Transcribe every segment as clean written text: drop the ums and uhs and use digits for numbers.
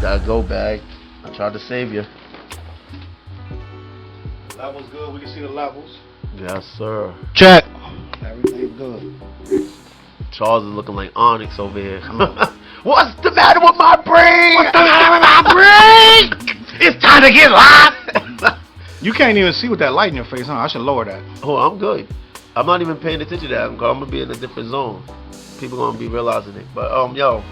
Gotta go, bag. I tried to save you. Levels good. We can see the levels. Yes, sir. Check. Everything good. Charles is looking like Onyx over here. What's the matter with my brain? What's the matter with my brain? It's time to get live. You can't even see with that light in your face, huh? I should lower that. Oh, I'm good. I'm not even paying attention to that. I'm gonna be in a different zone. People gonna be realizing it. But yo,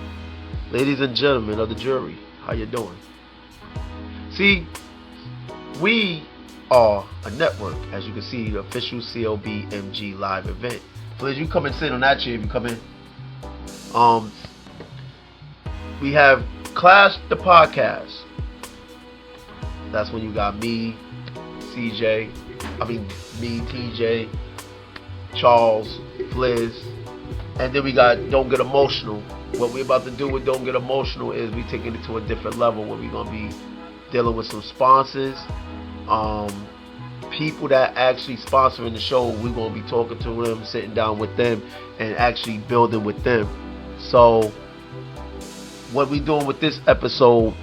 ladies and gentlemen of the jury, how you doing? See, we are a network, as you can see, the official CLBMG live event. Please, you come and sit on that chair if you come in. We have Clash the Podcast. That's when you got me, TJ, Charles, Fliz, and then we got Don't Get Emotional. What we're about to do with Don't Get Emotional is we taking it to a different level where we're gonna be dealing with some sponsors, people that actually sponsoring the show. We're gonna be talking to them, sitting down with them, and actually building with them. So what we doing with this episode?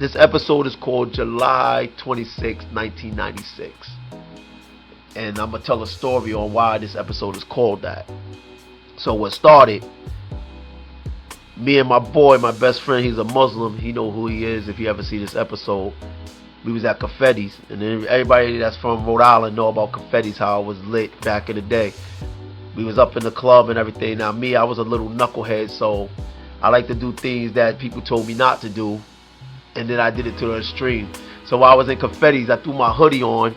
This episode is called July 26, 1996. And I'm going to tell a story on why this episode is called that. So what started, me and my boy, my best friend, he's a Muslim. He know who he is if you ever see this episode. We was at Confetti's. And then everybody that's from Rhode Island know about Confetti's, how it was lit back in the day. We was up in the club and everything. Now me, I was a little knucklehead, so I like to do things that people told me not to do. And then I did it to the extreme. So while I was in Confetti's, I threw my hoodie on,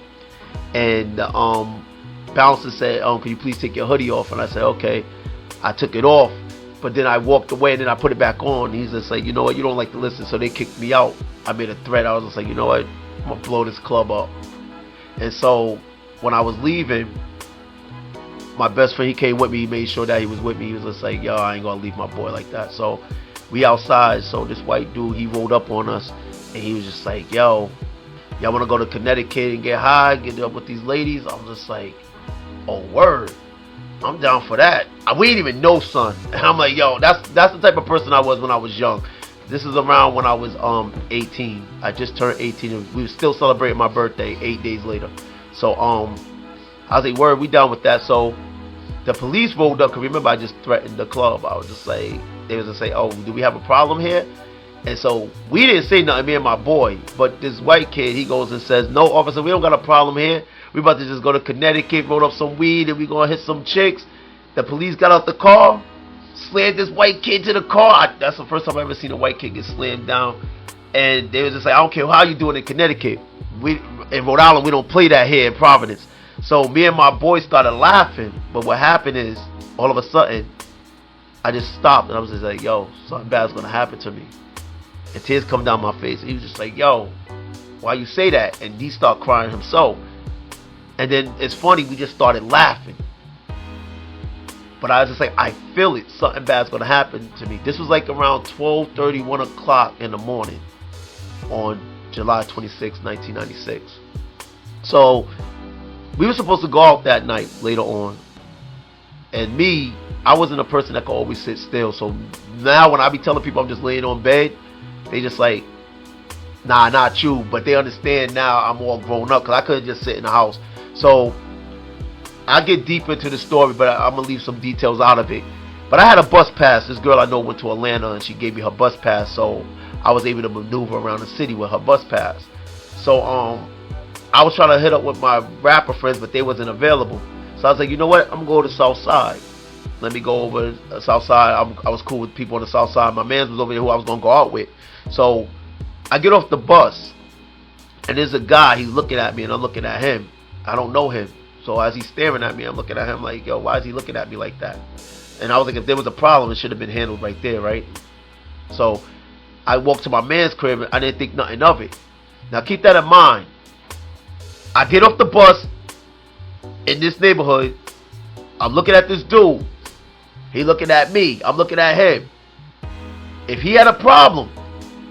and the bouncer said, "Can you please take your hoodie off?" And I said, "Okay." I took it off, but then I walked away, and then I put it back on. He's just like, "You know what? You don't like to listen," so they kicked me out. I made a threat. I was just like, "You know what? I'm gonna blow this club up." And so when I was leaving, my best friend, he came with me. He made sure that he was with me. He was just like, "Yo, I ain't gonna leave my boy like that." So we outside, so this white dude, he rolled up on us, and he was just like, "Yo, y'all wanna go to Connecticut and get high, get up with these ladies?" I was just like, "Oh, word, I'm down for that." We didn't even know, son. And I'm like, "Yo, that's the type of person I was when I was young." This is around when I was 18. I just turned 18, and we were still celebrating my birthday 8 days later. So I was like, "Word, we down with that." So the police rolled up, because remember I just threatened the club. I was just like, they was just say, "Oh, do we have a problem here?" And so we didn't say nothing, me and my boy. But this white kid, he goes and says, "No, officer, we don't got a problem here. We about to just go to Connecticut, roll up some weed, and we gonna hit some chicks." The police got out the car, slammed this white kid to the car. That's the first time I ever seen a white kid get slammed down. And they was just like, "I don't care how you doing in Connecticut. In Rhode Island, we don't play that here in Providence." So me and my boy started laughing. But what happened is, all of a sudden, I just stopped, and I was just like, "Yo, something bad's gonna happen to me." And tears come down my face. He was just like, "Yo, why you say that?" And he started crying himself. And then it's funny, we just started laughing. But I was just like, I feel it. Something bad's gonna happen to me. This was like around 12:30, 1 o'clock in the morning on July 26, 1996. So we were supposed to go out that night later on. And me, I wasn't a person that could always sit still. So now when I be telling people I'm just laying on bed, they just like, "Nah, not you." But they understand now I'm all grown up, because I couldn't just sit in the house. So I get deep into the story, but I'm going to leave some details out of it. But I had a bus pass. This girl I know went to Atlanta, and she gave me her bus pass. So I was able to maneuver around the city with her bus pass. So I was trying to hit up with my rapper friends, but they wasn't available. So I was like, "You know what? I'm going to go to the South Side. Let me go over to the South Side." I was cool with people on the South Side. My man was over there who I was going to go out with. So I get off the bus, and there's a guy. He's looking at me, and I'm looking at him. I don't know him. So as he's staring at me, I'm looking at him like, "Yo, why is he looking at me like that?" And I was like, if there was a problem, it should have been handled right there, right? So I walked to my man's crib, and I didn't think nothing of it. Now keep that in mind. I get off the bus in this neighborhood. I'm looking at this dude. He looking at me. I'm looking at him. If he had a problem,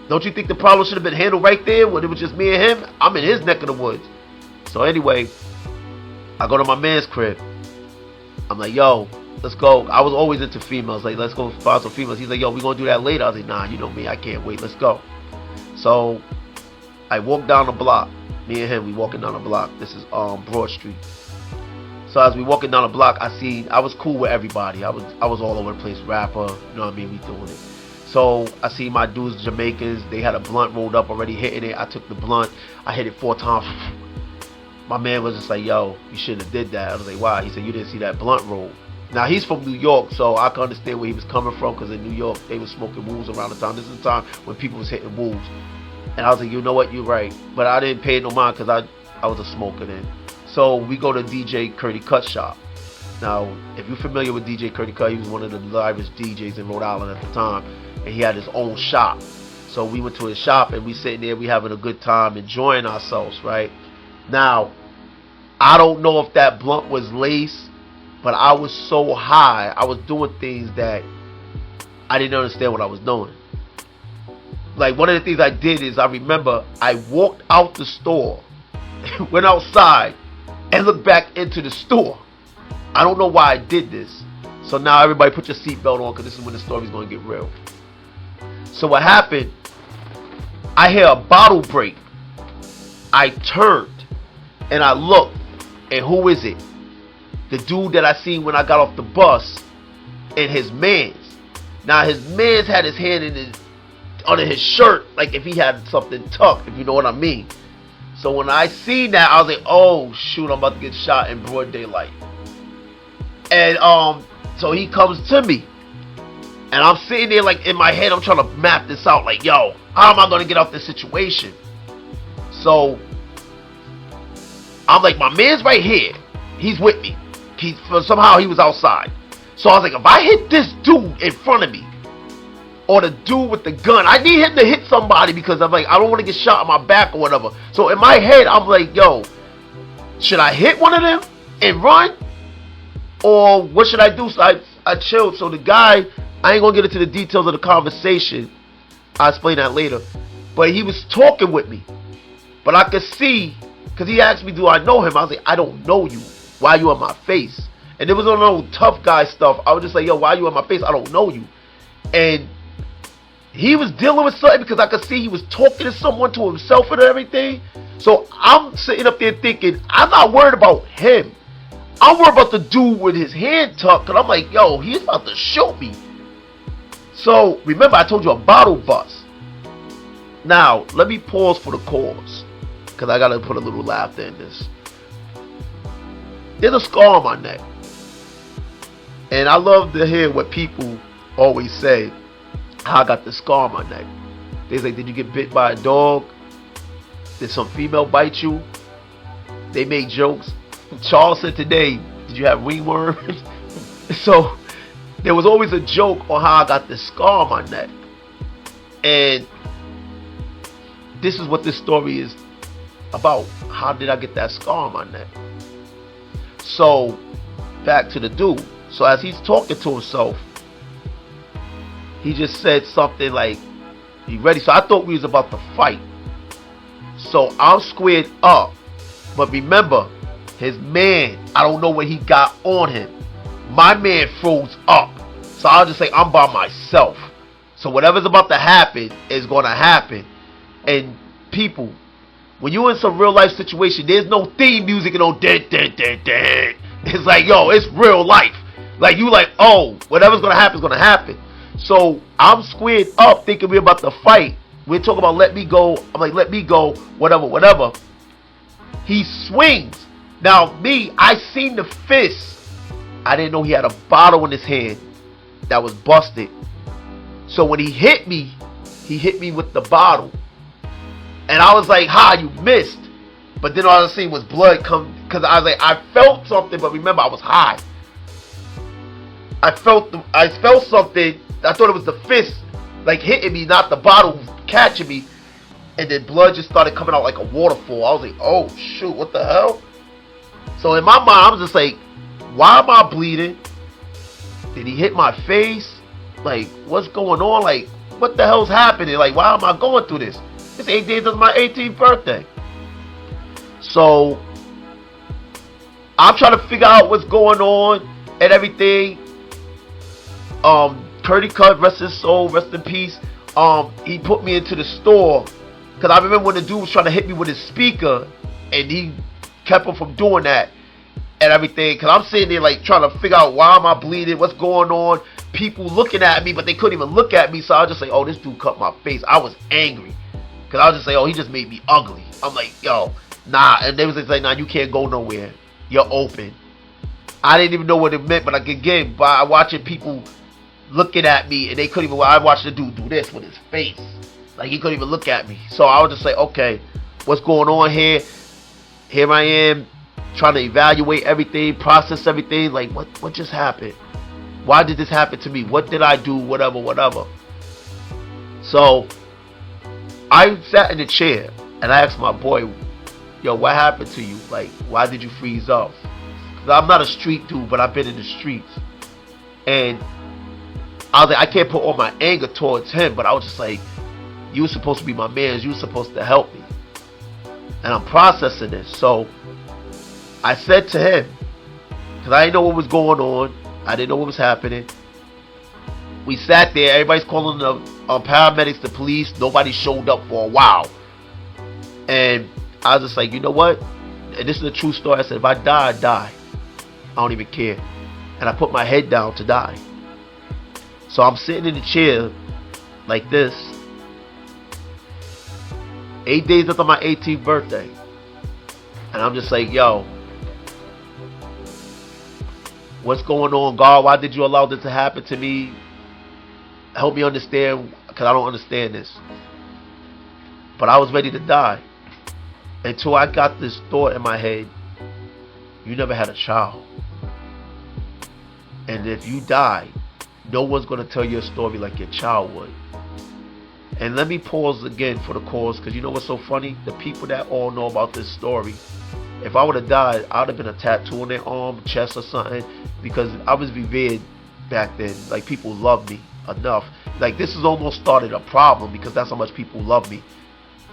don't you think the problem should have been handled right there when it was just me and him? I'm in his neck of the woods. So anyway, I go to my man's crib. I'm like, "Yo, let's go. I was always into females. Like, let's go find some females. He's like, yo, we gonna do that later. I was like, nah, you know me, I can't wait. Let's go. So I walked down the block. Me and him, we walking down the block. This is Broad Street. So as we walking down the block, I was cool with everybody. I was all over the place, rapper, you know what I mean? We doing it. So I see my dudes, Jamaicans. They had a blunt rolled up already, hitting it. I took the blunt. I hit it 4 times. My man was just like, yo, you shouldn't have did that. I was like, why? He said, you didn't see that blunt roll. Now, he's from New York, so I can understand where he was coming from, because in New York, they was smoking wools around the time. This is the time when people was hitting wools. And I was like, you know what, you're right. But I didn't pay no mind, because I was a smoker then. So we go to DJ Curdy Cut shop. Now, if you're familiar with DJ Curdy Cut, he was one of the livest DJs in Rhode Island at the time. And he had his own shop. So we went to his shop, and we sitting there, we having a good time, enjoying ourselves, right? Now, I don't know if that blunt was lace, but I was so high, I was doing things that I didn't understand what I was doing. Like, one of the things I did is, I remember I walked out the store, went outside, and looked back into the store. I don't know why I did this. So now everybody put your seatbelt on, because this is when the story's going to get real. So what happened, I hear a bottle break. I turned, and I looked, and who is it? The dude that I seen when I got off the bus, and his mans. Now his mans had his hand under his shirt, like if he had something tucked, if you know what I mean. So when I seen that, I was like, oh shoot, I'm about to get shot in broad daylight. And so he comes to me, and I'm sitting there like in my head, I'm trying to map this out, like, yo, how am I gonna get out this situation? So I'm like, my man's right here, he's with me. Somehow he was outside. So I was like, if I hit this dude in front of me, or the dude with the gun, I need him to hit somebody, because I'm like, I don't want to get shot in my back or whatever. So in my head, I'm like, yo, should I hit one of them and run? Or what should I do? So I chilled. So the guy, I ain't going to get into the details of the conversation. I'll explain that later. But he was talking with me. But I could see, because he asked me, do I know him? I was like, I don't know you. Why are you on my face? And there was no tough guy stuff. I was just like, yo, why are you on my face? I don't know you. And he was dealing with something, because I could see he was talking to someone, to himself and everything. So I'm sitting up there thinking, I'm not worried about him. I'm worried about the dude with his hand tucked, because I'm like, yo, he's about to shoot me. So remember, I told you a bottle bust. Now, let me pause for the cause, because I got to put a little laughter in this. There's a scar on my neck. And I love to hear what people always say, how I got the scar on my neck. They say, did you get bit by a dog? Did some female bite you? They make jokes. Charles said today, did you have ringworms? So there was always a joke on how I got the scar on my neck. And this is what this story is about. How did I get that scar on my neck? So back to the dude. So as he's talking to himself, he just said something like, you ready? So I thought we was about to fight. So I'm squared up. But remember, his man, I don't know what he got on him. My man froze up. So I'll just say, I'm by myself. So whatever's about to happen is going to happen. And people, when you're in some real life situation, there's no theme music and no dead. It's like, yo, it's real life. Like, you like, oh, whatever's going to happen is going to happen. So I'm squared up thinking we're about to fight. We're talking about let me go. I'm like, let me go, whatever. He swings. Now me, I seen the fist. I didn't know he had a bottle in his hand that was busted. So when he hit me with the bottle. And I was like, ha, you missed. But then all I seen was blood come, because I was like, I felt something, but remember, I was high. I felt something. I thought it was the fist, like hitting me, not the bottle catching me. And then blood just started coming out like a waterfall. I was like, oh shoot, what the hell? So in my mind, I was just like, why am I bleeding? Did he hit my face? Like, what's going on? Like, what the hell's happening? Like, why am I going through this? It's 8 days of my 18th birthday. So I'm trying to figure out what's going on and everything. Curdy Cut, rest his soul, rest in peace. He put me into the store because I remember when the dude was trying to hit me with his speaker, and he kept him from doing that and everything. Because I'm sitting there like trying to figure out why am I bleeding, what's going on. People looking at me, but they couldn't even look at me. So I was just like, oh, this dude cut my face. I was angry because I was just like, oh, he just made me ugly. I'm like, yo, nah. And they was just like, nah, you can't go nowhere. You're open. I didn't even know what it meant, but again, by watching people looking at me, and they couldn't even. I watched the dude do this with his face, like he couldn't even look at me. So I was just like, okay, what's going on here? Here I am, trying to evaluate everything, process everything. Like, what just happened? Why did this happen to me? What did I do? Whatever. So I sat in the chair and I asked my boy, yo, what happened to you? Like, why did you freeze up? I'm not a street dude, but I've been in the streets. And I was like, I can't put all my anger towards him, but I was just like, you were supposed to be my man. You were supposed to help me. And I'm processing this. So I said to him, because I didn't know what was going on. I didn't know what was happening. We sat there. Everybody's calling the paramedics, the police. Nobody showed up for a while. And I was just like, you know what? And this is a true story. I said, if I die, I die. I don't even care. And I put my head down to die. So I'm sitting in the chair like this, 8 days after my 18th birthday. And I'm just like, yo, what's going on, God? Why did you allow this to happen to me? Help me understand, because I don't understand this. But I was ready to die until I got this thought in my head. You never had a child. And if you die, no one's going to tell your story like your child would. And let me pause again for the cause, because you know what's so funny? The people that all know about this story, if I would have died, I would have been a tattoo on their arm, chest or something, because I was revered back then. Like, people loved me enough. Like, this has almost started a problem because that's how much people love me.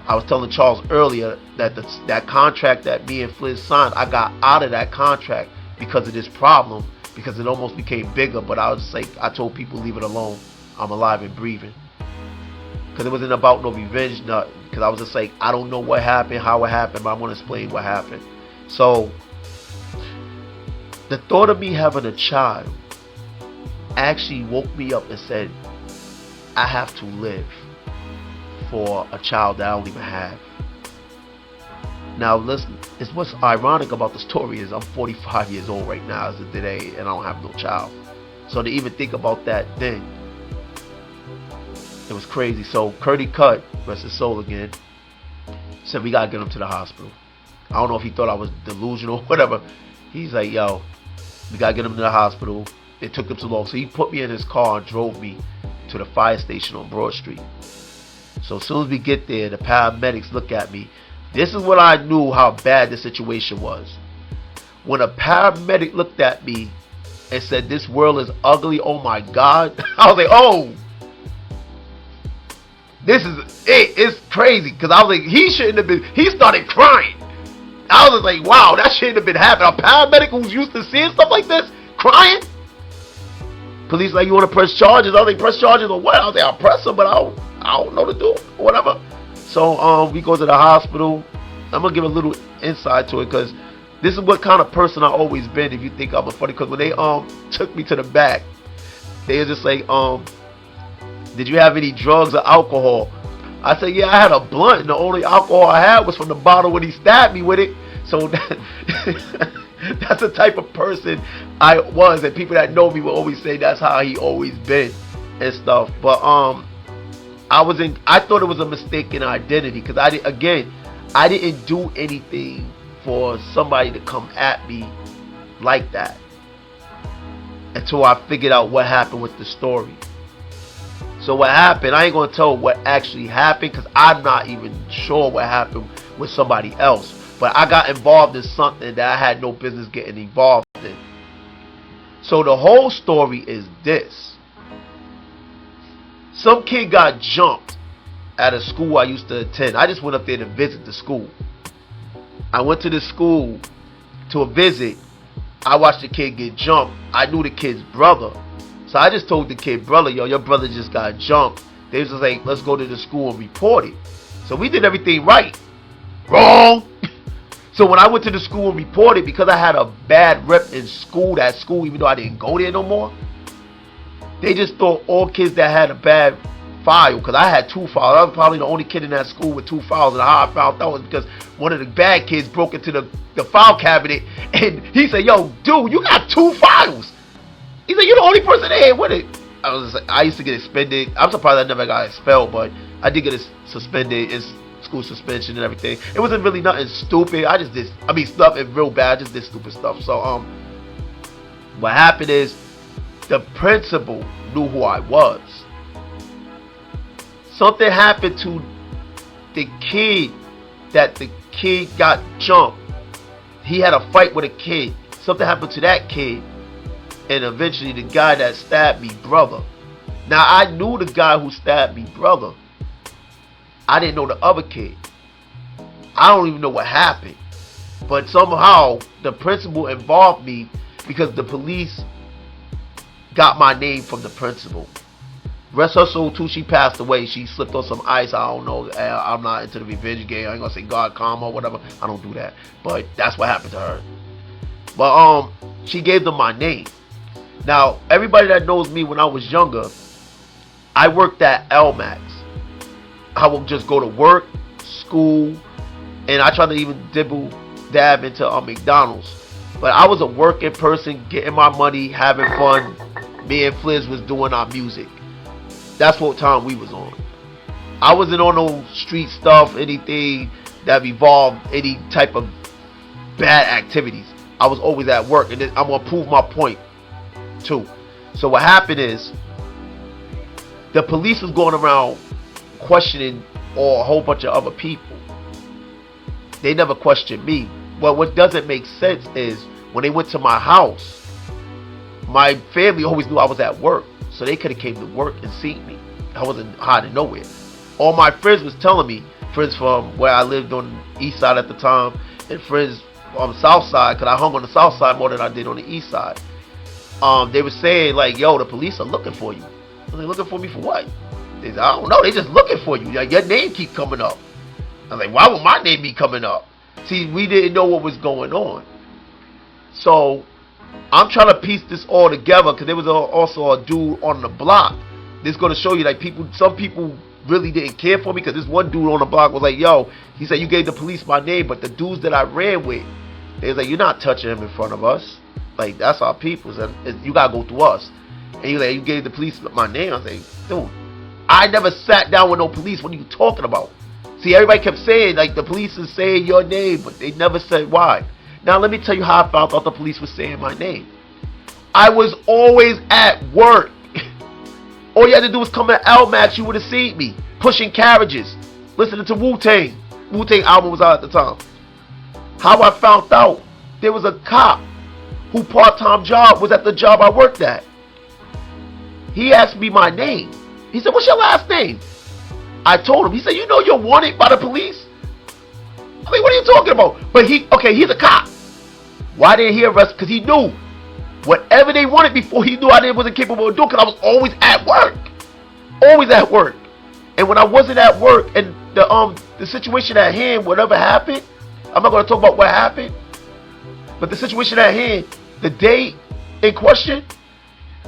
I was telling Charles earlier that that contract that me and Fliz signed, I got out of that contract because of this problem, because it almost became bigger. But I was just like, I told people, leave it alone. I'm alive and breathing. Because it wasn't about no revenge, nothing. Because I was just like, I don't know what happened, how it happened, but I'm going to explain what happened. So, the thought of me having a child actually woke me up and said, I have to live for a child that I don't even have. Now listen, it's what's ironic about the story is I'm 45 years old right now as of today, and I don't have no child. So to even think about that then, it was crazy. So Curdy Cut, rest his soul again, said we gotta get him to the hospital. I don't know if he thought I was delusional or whatever. He's like, yo, we gotta get him to the hospital. It took him too long. So he put me in his car and drove me to the fire station on Broad Street. So as soon as we get there, the paramedics look at me. This is when I knew how bad the situation was. When a paramedic looked at me and said, this world is ugly, oh my God. I was like, oh, this is it. It's crazy. Because I was like, he shouldn't have been. He started crying. I was like, wow, that shouldn't have been happening. A paramedic who's used to seeing stuff like this, crying. Police like, you want to press charges? I was like, press charges on what? I was like, I'll press them, but I don't know to do or whatever. So we go to the hospital. I'm gonna give a little insight to it because this is what kind of person I always been. If you think I'm funny, because when they took me to the back, they were just like, did you have any drugs or alcohol? I said, yeah, I had a blunt, and the only alcohol I had was from the bottle when he stabbed me with it. So that's the type of person I was, and people that know me will always say that's how he always been and stuff. But I thought it was a mistaken identity because I didn't do anything for somebody to come at me like that until I figured out what happened with the story. So what happened, I ain't gonna tell what actually happened because I'm not even sure what happened with somebody else. But I got involved in something that I had no business getting involved in. So the whole story is this. Some kid got jumped at a school I used to attend. I just went up there to visit the school. I went to the school to a visit. I watched the kid get jumped. I knew the kid's brother. So I just told the kid, brother, yo, your brother just got jumped. They was just like, let's go to the school and report it. So we did everything right. Wrong. So when I went to the school and reported, because I had a bad rep in school, that school, even though I didn't go there no more, they just thought all kids that had a bad file, because I had 2 files. I was probably the only kid in that school with 2 files, and how I found out was because one of the bad kids broke into the file cabinet, and he said, yo, dude, you got 2 files. He said, you're the only person there with it. I used to get suspended. I'm surprised I never got expelled, but I did get suspended. It's school suspension and everything. It wasn't really nothing stupid. I just did, stuff real bad. I just did stupid stuff. So, what happened is the principal knew who I was. Something happened to the kid that the kid got jumped. He had a fight with a kid. Something happened to that kid. And eventually the guy that stabbed me brother. Now I knew the guy who stabbed me brother. I didn't know the other kid. I don't even know what happened. But somehow the principal involved me because the police got my name from the principal. Rest her soul too, she passed away. She slipped on some ice. I don't know. I'm not into the revenge game. I ain't gonna say God karma or whatever. I don't do that. But that's what happened to her. But she gave them my name. Now, everybody that knows me when I was younger, I worked at LMAX. I would just go to work, school, and I tried to even dab into McDonald's. But I was a working person, getting my money, having fun. Me and Fliz was doing our music. That's what time we was on. I wasn't on no street stuff, anything that involved any type of bad activities. I was always at work, and I'm going to prove my point too. So what happened is the police was going around questioning a whole bunch of other people. They never questioned me. Well, what doesn't make sense is when they went to my house, my family always knew I was at work, so they could have came to work and seen me. I wasn't hiding nowhere. All my friends was telling me, friends from where I lived on the east side at the time, and friends on the south side, because I hung on the south side more than I did on the east side. They were saying like, yo, the police are looking for you. Are they looking for me for what? They said, I don't know, they just looking for you. Like, your name keep coming up. I was like, why would my name be coming up? See, we didn't know what was going on. So I'm trying to piece this all together, because there was also a dude on the block. This is going to show you like some people really didn't care for me, because this one dude on the block was like, yo, he said, you gave the police my name, but the dudes that I ran with, they was like, you're not touching him in front of us. Like, that's our people. So you got to go through us. And he was like, you gave the police my name. I was like, dude, I never sat down with no police. What are you talking about? See, everybody kept saying, like, the police is saying your name, but they never said why. Now, let me tell you how I found out the police was saying my name. I was always at work. All you had to do was come to LMAX, you would have seen me. Pushing carriages. Listening to Wu-Tang. Wu-Tang album was out at the time. How I found out, there was a cop who part-time job was at the job I worked at. He asked me my name. He said, what's your last name? I told him. He said, you know you're wanted by the police? I mean, what are you talking about? But he's a cop. Why didn't he arrest? Because he knew whatever they wanted before, he knew I wasn't capable of doing, because I was always at work. Always at work. And when I wasn't at work, and the situation at hand, whatever happened, I'm not going to talk about what happened, but the situation at hand, the day in question,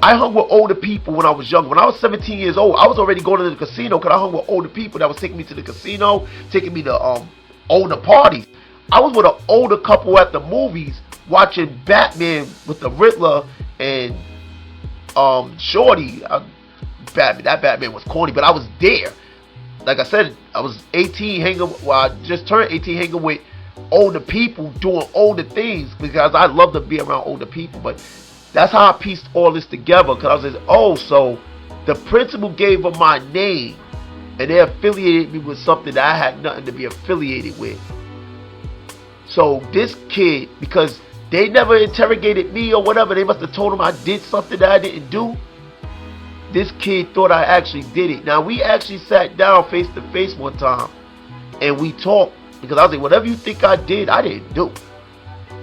I hung with older people when I was young. When I was 17 years old, I was already going to the casino, because I hung with older people that was taking me to the casino, taking me to older parties. I was with an older couple at the movies watching Batman with the Riddler and Shorty. Batman. That Batman was corny, but I was there. Like I said, I was 18 I just turned 18 hanging with older people doing older things, because I love to be around older people. But that's how I pieced all this together, because I was like, oh, so the principal gave them my name, and they affiliated me with something that I had nothing to be affiliated with. So this kid, because they never interrogated me or whatever, they must have told him I did something that I didn't do. This kid thought I actually did it. Now, we actually sat down face to face one time, and we talked, because I was like, whatever you think I did, I didn't do.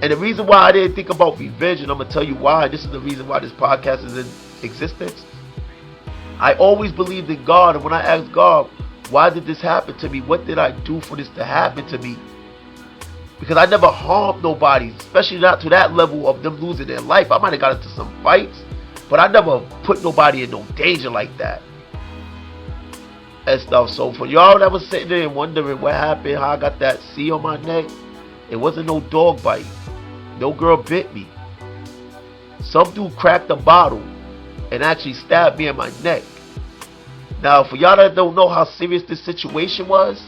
And the reason why I didn't think about revenge, and I'm going to tell you why, this is the reason why this podcast is existence. I always believed in God, and when I asked God, why did this happen to me? What did I do for this to happen to me? Because I never harmed nobody, especially not to that level of them losing their life. I might have got into some fights, but I never put nobody in no danger like that. And stuff. So for y'all that was sitting there and wondering what happened, how I got that C on my neck, it wasn't no dog bite. No girl bit me. Some dude cracked a bottle and actually stabbed me in my neck. Now, for y'all that don't know how serious this situation was,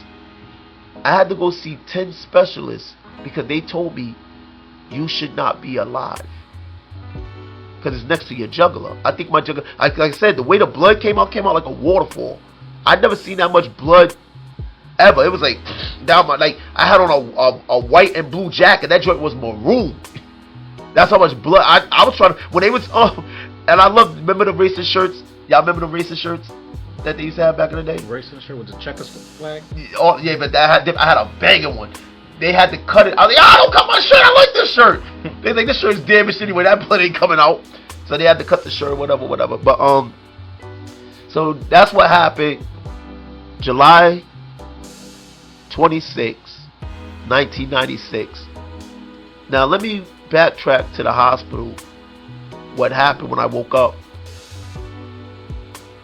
I had to go see 10 specialists because they told me you should not be alive. Because it's next to your jugular. I think my jugular, like I said, the way the blood came out like a waterfall. I'd never seen that much blood ever. It was like down my, like I had on a white and blue jacket. That joint was maroon. That's how much blood. I was trying to, when they was, and I love, remember the racist shirts? Y'all remember the racist shirts that they used to have back in the day? Racist shirt with the checkers flag? Oh, yeah, but I had a banging one. They had to cut it. I was like, don't cut my shirt. I like this shirt. They think this shirt's damaged anyway. That blood ain't coming out. So they had to cut the shirt, whatever. But, so that's what happened. July 26, 1996. Now, let me backtrack to the hospital. What happened when I woke up.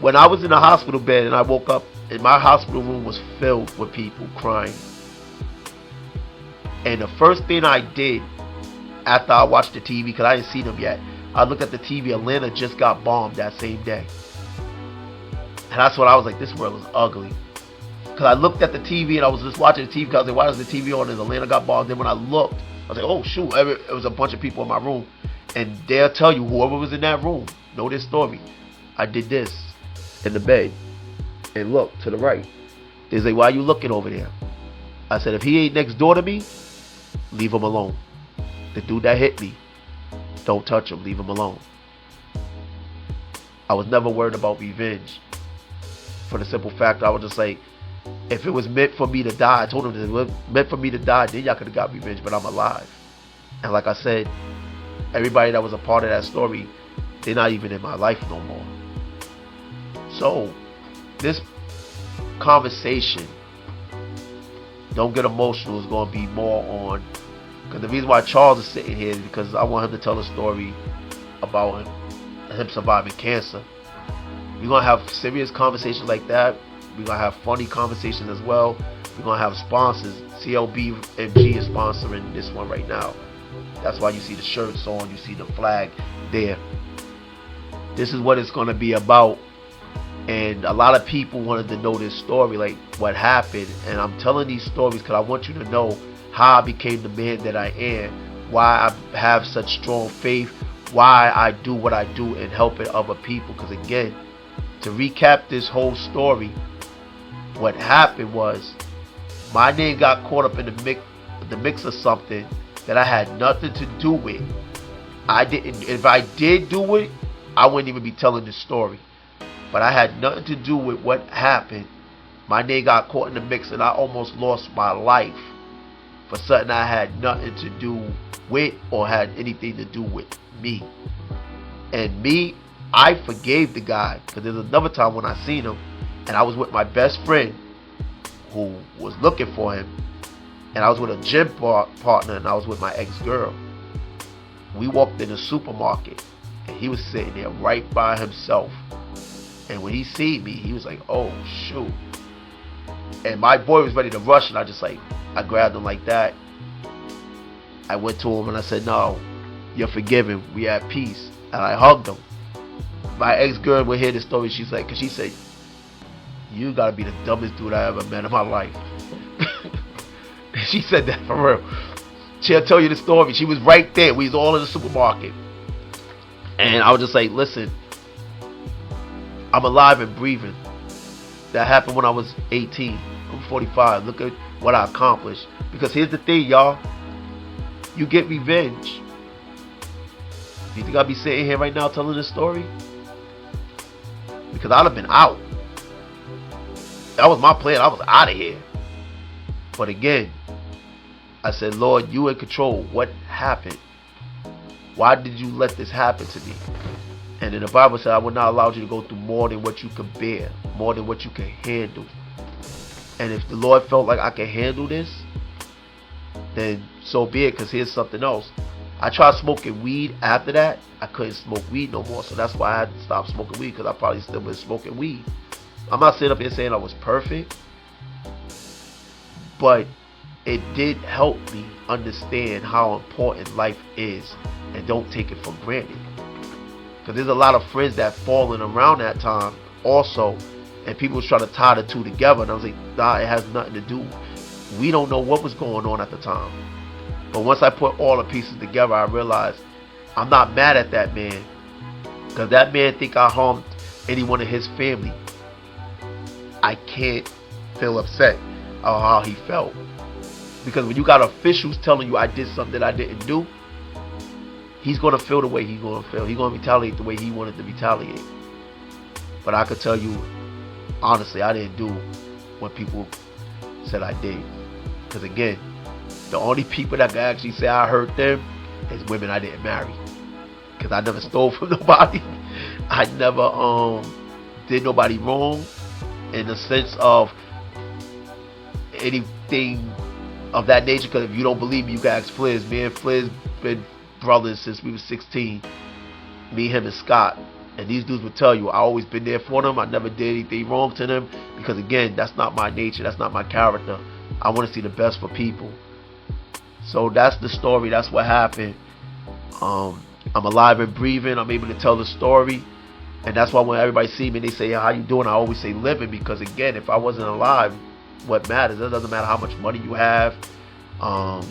When I was in the hospital bed and I woke up, and my hospital room was filled with people crying. And the first thing I did after I watched the TV, because I didn't see them yet, I looked at the TV. Atlanta just got bombed that same day. And that's when I was like, this world is ugly. Because I looked at the TV and I was just watching the TV because I was like, why is the TV on? And Atlanta got bombed. Then when I looked, I was like, oh shoot, it was a bunch of people in my room. And they'll tell you, whoever was in that room, know this story. I did this in the bed and look to the right. They say, why are you looking over there? I said, if he ain't next door to me, leave him alone. The dude that hit me, don't touch him, leave him alone. I was never worried about revenge. For the simple fact, I was just like, if it was meant for me to die, I told him that if it was meant for me to die, then y'all could have got revenge, but I'm alive. And like I said, everybody that was a part of that story, they're not even in my life no more. So, this conversation, don't get emotional, is going to be more on, because the reason why Charles is sitting here is because I want him to tell a story about him surviving cancer. We're going to have serious conversations like that. We're going to have funny conversations as well. We're going to have sponsors. CLBMG is sponsoring this one right now. That's why you see the shirts on. You see the flag there. This is what it's going to be about. And a lot of people wanted to know this story, like what happened. And I'm telling these stories because I want you to know how I became the man that I am. Why I have such strong faith. Why I do what I do in helping other people. Because again, to recap this whole story, what happened was my name got caught up in the mix of something that I had nothing to do with. If I did do it, I wouldn't even be telling this story. But I had nothing to do with what happened. My name got caught in the mix and I almost lost my life for something I had nothing to do with or had anything to do with me. And me, I forgave the guy, because there's another time when I seen him and I was with my best friend who was looking for him, and I was with a gym partner, and I was with my ex-girl. We walked in the supermarket and he was sitting there right by himself, and when he seen me, he was like, oh shoot. And my boy was ready to rush, and I grabbed him like that. I went to him and I said, no, you're forgiven, we at peace. And I hugged him. My ex-girl would hear the story. She's like, because she said, you gotta be the dumbest dude I ever met in my life. She said that for real. She'll tell you the story. She was right there. We was all in the supermarket. And I was just like, listen, I'm alive and breathing. That happened when I was 18. I'm 45. Look at what I accomplished. Because here's the thing, y'all. You get revenge. You think I'll be sitting here right now telling this story? Because I'd have been out. That was my plan. I was out of here. But again, I said, Lord, you in control. What happened? Why did you let this happen to me? And then the Bible said, I will not allow you to go through more than what you can bear, more than what you can handle. And if the Lord felt like I can handle this, then so be it, because here's something else. I tried smoking weed after that. I couldn't smoke weed no more. So that's why I had to stop smoking weed, because I probably still been smoking weed. I'm not sitting up here saying I was perfect, but it did help me understand how important life is and don't take it for granted. Because there's a lot of friends that fallen around that time also, and people was trying to tie the two together, and I was like, nah, it has nothing to do. We don't know what was going on at the time. But once I put all the pieces together, I realized I'm not mad at that man, because that man think I harmed anyone in his family. I can't feel upset about how he felt, because when you got officials telling you I did something I didn't do, he's going to feel the way he's going to feel. He's going to retaliate the way he wanted to retaliate. But I could tell you, honestly, I didn't do what people said I did. Because again, the only people that can actually say I hurt them is women I didn't marry. Because I never stole from nobody. I never did nobody wrong in the sense of anything of that nature. Because if you don't believe me, you can ask Fliz. Me and Fliz been brothers since we were 16. Me, him, and Scott. And these dudes would tell you I always been there for them. I never did anything wrong to them, because again, that's not my nature, that's not my character. I want to see the best for people. So that's the story. That's what happened. I'm alive and breathing. I'm able to tell the story, and that's why when everybody see me, they say, how you doing? I always say living, because again, if I wasn't alive, what matters? It doesn't matter how much money you have,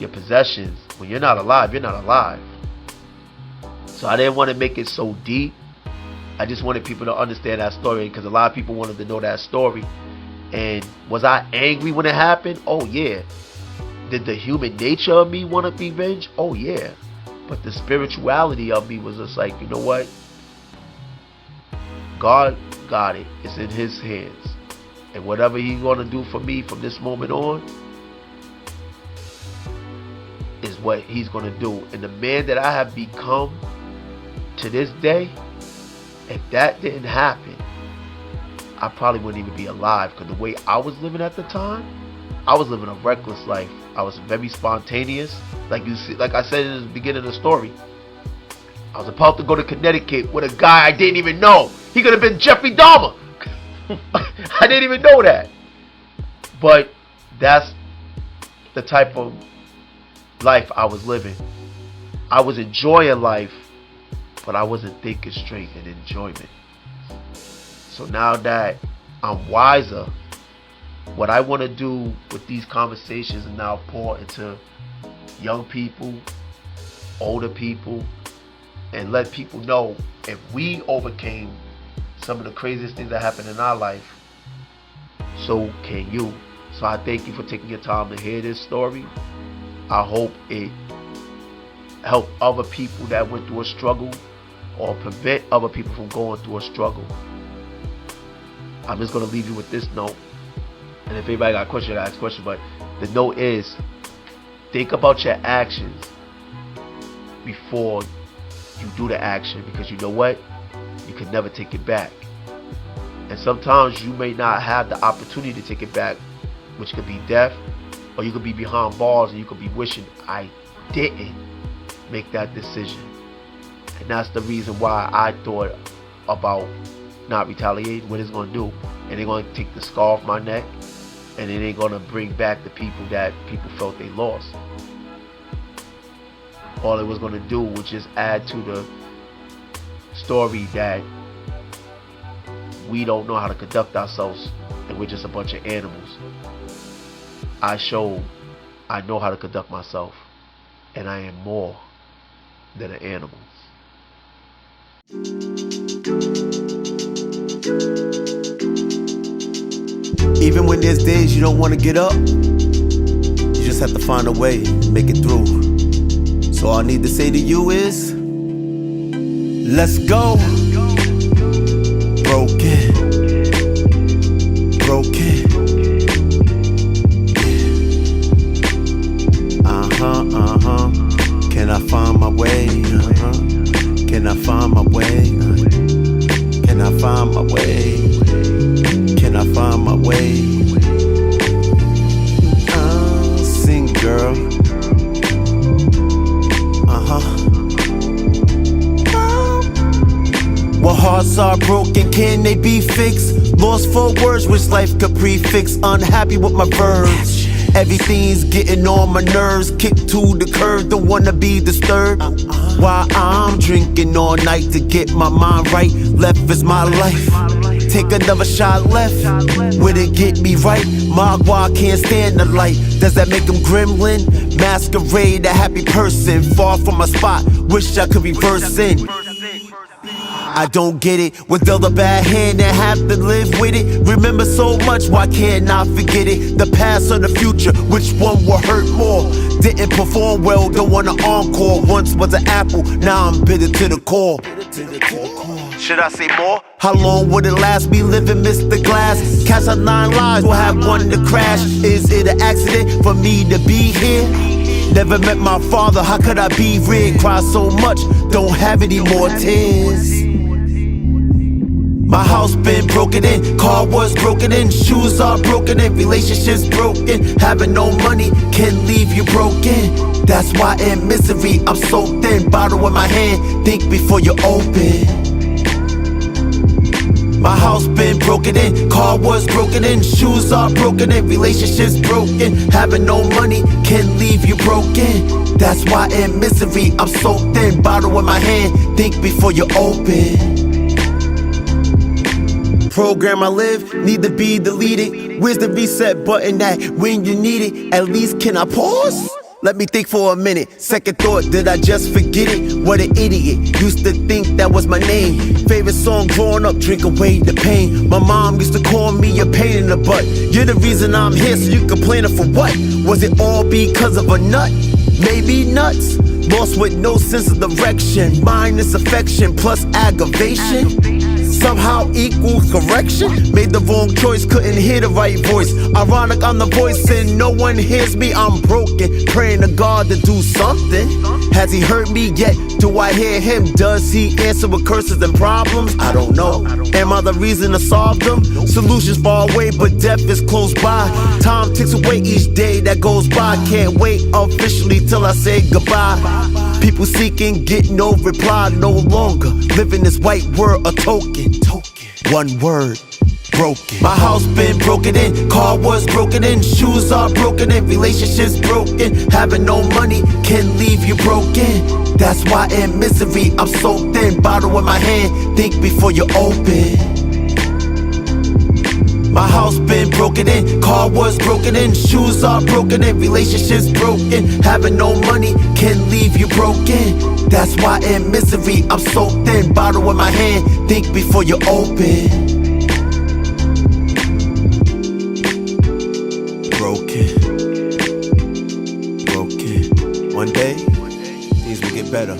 your possessions. When you're not alive, you're not alive. So I didn't want to make it so deep. I just wanted people to understand that story, because a lot of people wanted to know that story. And was I angry when it happened? Oh yeah. Did the human nature of me want to be revenge? Oh yeah. But the spirituality of me was just like, you know what? God got it. It's in his hands. And whatever he's going to do for me from this moment on is what he's going to do. And the man that I have become to this day, if that didn't happen, I probably wouldn't even be alive, because the way I was living at the time, I was living a reckless life. I was very spontaneous. Like you see, like I said in the beginning of the story, I was about to go to Connecticut with a guy I didn't even know. He could have been Jeffrey Dahmer. I didn't even know that. But that's the type of life I was living. I was enjoying life, but I wasn't thinking straight and enjoyment. So now that I'm wiser, what I want to do with these conversations is now pour into young people, older people, and let people know if we overcame some of the craziest things that happened in our life, so can you. So I thank you for taking your time to hear this story. I hope it helped other people that went through a struggle, or prevent other people from going through a struggle. I'm just going to leave you with this note. And if anybody got a question, ask a question. But the note is, think about your actions before you do the action. Because you know what? You can never take it back. And sometimes you may not have the opportunity to take it back, which could be death, or you could be behind bars and you could be wishing, I didn't make that decision. And that's the reason why I thought about not retaliating. What it's going to do, and they're going to take the scar off my neck, and it ain't going to bring back the people that people felt they lost. All it was going to do was just add to the story that we don't know how to conduct ourselves, and we're just a bunch of animals. I showed I know how to conduct myself, and I am more than an animal. Even when there's days you don't want to get up, you just have to find a way to make it through. So all I need to say to you is, let's go. Broken. Can I find my way? Can I find my way? find my way. Sing, girl. When hearts are broken, can they be fixed? Lost for words which life could prefix. Unhappy with my verbs. Everything's getting on my nerves. Kick to the curb, don't wanna be disturbed. While I'm drinking all night to get my mind right. Left is my life. Take another shot left. Would it get me right? Magua can't stand the light. Does that make him gremlin? Masquerade, a happy person. Far from my spot, wish I could reverse in. I don't get it, when dealt a bad hand and have to live with it. Remember so much, why can't I forget it? The past or the future, which one will hurt more? Didn't perform well, don't want an encore. Once was an apple, now I'm bitter to the core. Should I say more? How long would it last me living Mr. Glass? Catch out 9 lives, will have one to crash. Is it an accident for me to be here? Never met my father, how could I be rid? Cry so much, don't have any more tears. My house been broken in, car was broken in, shoes are broken in, relationships broken. Having no money can leave you broken. That's why in misery I'm so thin. Bottle in my hand, think before you open. My house been broken in, car was broken in, shoes are broken in, relationships broken. Having no money can leave you broken. That's why in misery I'm so thin. Bottle in my hand, think before you open. Program I live, need to be deleted. Where's the reset button at when you need it? At least can I pause? Let me think for a minute. Second thought, did I just forget it? What an idiot, used to think that was my name. Favorite song growing up, drink away the pain. My mom used to call me a pain in the butt. You're the reason I'm here, so you complaining for what? Was it all because of a nut? Maybe nuts. Lost with no sense of direction. Minus affection plus aggravation. Somehow equals correction. Made the wrong choice, couldn't hear the right voice. Ironic, I'm the voice and no one hears me. I'm broken, praying to God to do something. Has he heard me yet? Do I hear him? Does he answer with curses and problems? I don't know. Am I the reason to solve them? Solutions far away, but death is close by. Time ticks away each day that goes by. Can't wait officially till I say goodbye. People seeking, get no reply no longer. Living this white world a token. One word, broken. My house been broken in, car was broken in, shoes are broken in, relationships broken. Having no money can leave you broken. That's why in misery I'm so thin. Bottle in my hand, think before you open. My house been broken in, car was broken in, shoes are broken in, relationships broken. Having no money can leave you broken. That's why in misery I'm so thin. Bottle in my hand, think before you open. Broken. One day, things will get better.